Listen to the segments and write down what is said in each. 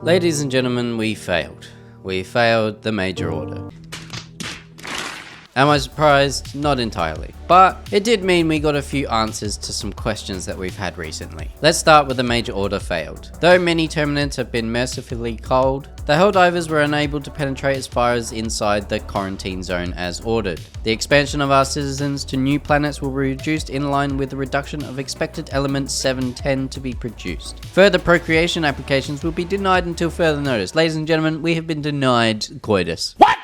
Ladies and gentlemen, we failed. We failed the major order. Am I surprised? Not entirely. But it did mean we got a few answers to some questions that we've had recently. Let's start with the major order failed. Though many Terminids have been mercifully culled, the Helldivers were unable to penetrate as far as inside the quarantine zone as ordered. The expansion of our citizens to new planets will be reduced in line with the reduction of expected element 710 to be produced. Further procreation applications will be denied until further notice. Ladies and gentlemen, we have been denied coitus. What?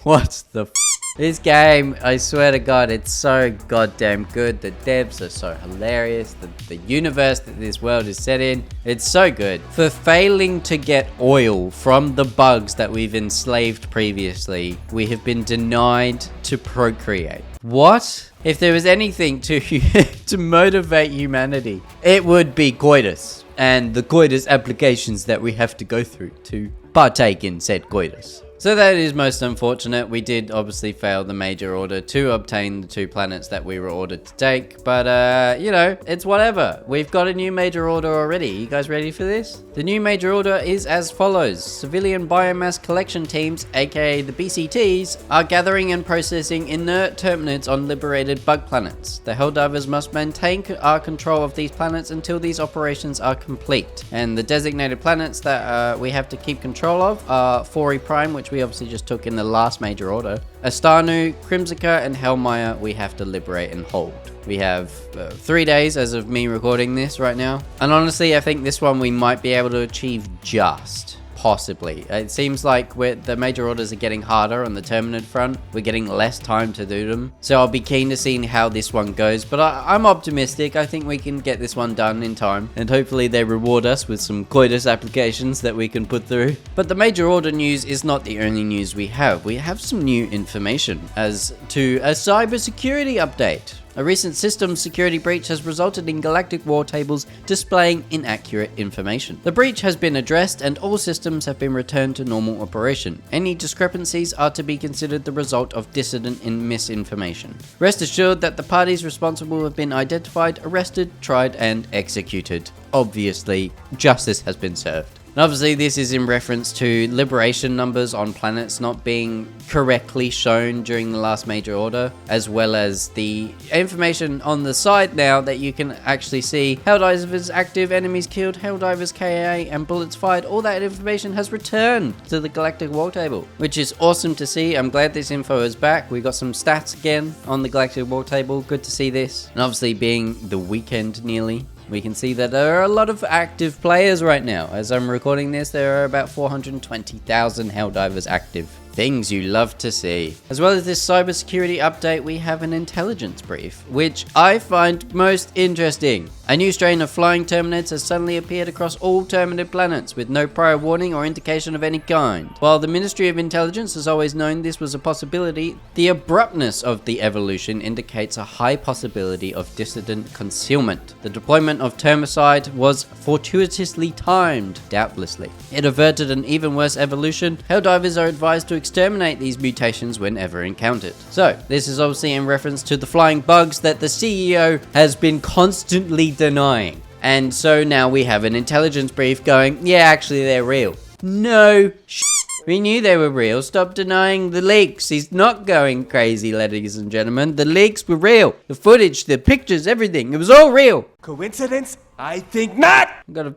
What the f? This game, I swear to God, it's so goddamn good. The devs are so hilarious. The universe that this world is set in, it's so good. For failing to get oil from the bugs that we've enslaved previously, we have been denied to procreate. What? If there was anything to motivate humanity, it would be coitus and the coitus applications that we have to go through to partake in said coitus. So that is most unfortunate. We did obviously fail the major order to obtain the 2 planets that we were ordered to take, but you know, it's whatever. We've got a new major order already. You guys ready for this? The new major order is as follows. Civilian biomass collection teams, aka the BCTs, are gathering and processing inert terminids on liberated bug planets. The Helldivers must maintain our control of these planets until these operations are complete. And the designated planets that we have to keep control of are Fori Prime, which we obviously just took in the last major order. Astanu, Crimsica, and Hellmire we have to liberate and hold. We have 3 days as of me recording this right now. And honestly, I think this one we might be able to achieve just. Possibly. It seems like the major orders are getting harder on the Terminid front. We're getting less time to do them. So I'll be keen to see how this one goes. But I'm optimistic. I think we can get this one done in time. And hopefully they reward us with some coitus applications that we can put through. But the major order news is not the only news we have. We have some new information as to a cybersecurity update. A recent system security breach has resulted in galactic war tables displaying inaccurate information. The breach has been addressed and all systems have been returned to normal operation. Any discrepancies are to be considered the result of dissident in misinformation. Rest assured that the parties responsible have been identified, arrested, tried, and executed. Obviously, justice has been served. And obviously this is in reference to liberation numbers on planets not being correctly shown during the last major order, as well as the information on the side now that you can actually see Helldivers active, enemies killed, Helldivers KA, and bullets fired. All that information has returned to the galactic war table, which is awesome to see. I'm glad this info is back. We got some stats again on the galactic war table. Good to see this. And obviously being the weekend nearly, we can see that there are a lot of active players right now. As I'm recording this, there are about 420,000 Helldivers active. Things you love to see. As well as this cybersecurity update, we have an intelligence brief, which I find most interesting. A new strain of flying Terminids has suddenly appeared across all Terminid planets with no prior warning or indication of any kind. While the Ministry of Intelligence has always known this was a possibility, the abruptness of the evolution indicates a high possibility of dissident concealment. The deployment of Termicide was fortuitously timed, doubtlessly. It averted an even worse evolution. Helldivers are advised to exterminate these mutations whenever encountered. So, this is obviously in reference to the flying bugs that the CEO has been constantly denying. And so now we have an intelligence brief going, yeah, actually they're real. No sh**. We knew they were real. Stop denying the leaks. He's not going crazy, ladies and gentlemen. The leaks were real. The footage, the pictures, everything. It was all real. Coincidence? I think not! I've got a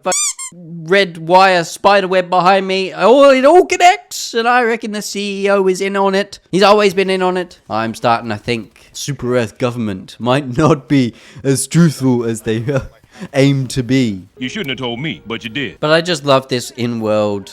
red wire spider web behind me. It all connects, and I reckon the CEO is in on it. He's always been in on it. I'm starting to think Super Earth government might not be as truthful as they aim to be. You shouldn't have told me, but you did. But I just love this in-world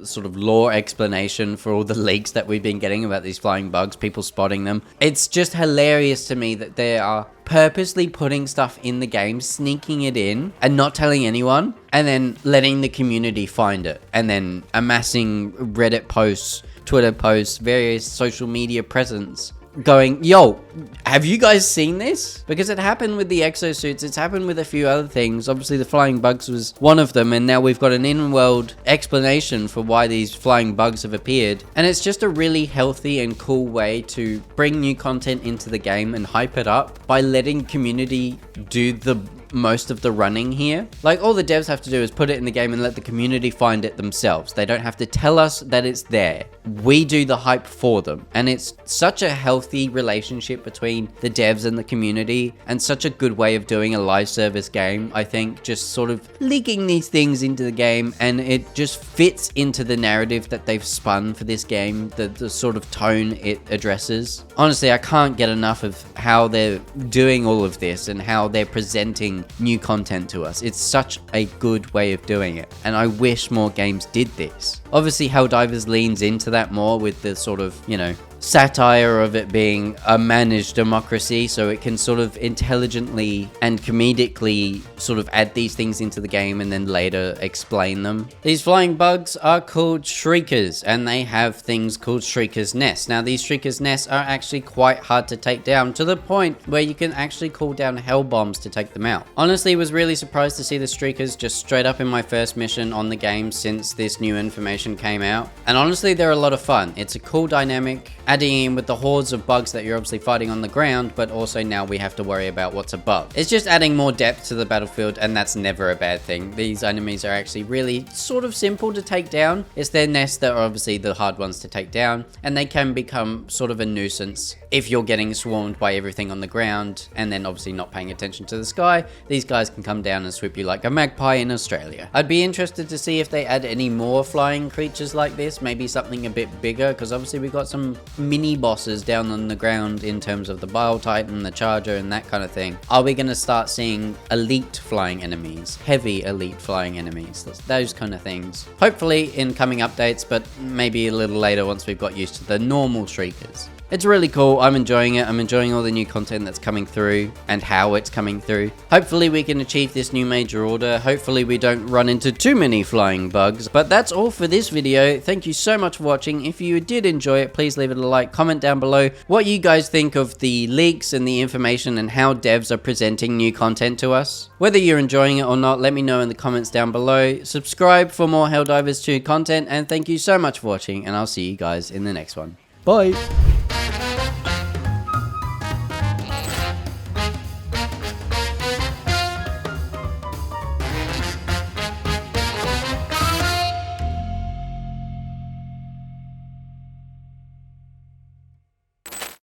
sort of lore explanation for all the leaks that we've been getting about these flying bugs, people spotting them. It's just hilarious to me that they are purposely putting stuff in the game, sneaking it in and not telling anyone, and then letting the community find it, and then amassing Reddit posts, Twitter posts, various social media presence going, yo, have you guys seen this? Because it happened with the exosuits, it's happened with a few other things. Obviously the flying bugs was one of them, and now we've got an in-world explanation for why these flying bugs have appeared. And it's just a really healthy and cool way to bring new content into the game and hype it up by letting community do the most of the running here. Like, all the devs have to do is put it in the game and let the community find it themselves. They don't have to tell us that it's there. We do the hype for them. And it's such a healthy relationship between the devs and the community, and such a good way of doing a live service game, I think, just sort of leaking these things into the game, and it just fits into the narrative that they've spun for this game, the sort of tone it addresses. Honestly, I can't get enough of how they're doing all of this and how they're presenting new content to us. It's such a good way of doing it, and I wish more games did this. Obviously, Helldivers leans into that more with the sort of, you know, satire of it being a managed democracy, so it can sort of intelligently and comedically sort of add these things into the game and then later explain them. These flying bugs are called shriekers, and they have things called shriekers' nests. Now, these shriekers' nests are actually quite hard to take down, to the point where you can actually call down hell bombs to take them out. Honestly, was really surprised to see the shriekers just straight up in my first mission on the game since this new information came out, and honestly, they're a lot of fun. It's a cool dynamic, adding in with the hordes of bugs that you're obviously fighting on the ground, but also now we have to worry about what's above. It's just adding more depth to the battlefield, and that's never a bad thing. These enemies are actually really sort of simple to take down. It's their nests that are obviously the hard ones to take down, and they can become sort of a nuisance if you're getting swarmed by everything on the ground and then obviously not paying attention to the sky. These guys can come down and swoop you like a magpie in Australia. I'd be interested to see if they add any more flying creatures like this, maybe something a bit bigger, because obviously we've got some mini bosses down on the ground in terms of the Bile Titan, the Charger, and that kind of thing. Are we going to start seeing elite flying enemies, heavy elite flying enemies, those kind of things? Hopefully in coming updates, but maybe a little later once we've got used to the normal shriekers. It's really cool. I'm enjoying it. I'm enjoying all the new content that's coming through and how it's coming through. Hopefully we can achieve this new major order. Hopefully we don't run into too many flying bugs. But that's all for this video. Thank you so much for watching. If you did enjoy it, please leave it a like. Comment down below what you guys think of the leaks and the information and how devs are presenting new content to us. Whether you're enjoying it or not, let me know in the comments down below. Subscribe for more Helldivers 2 content, and thank you so much for watching, and I'll see you guys in the next one. Bye!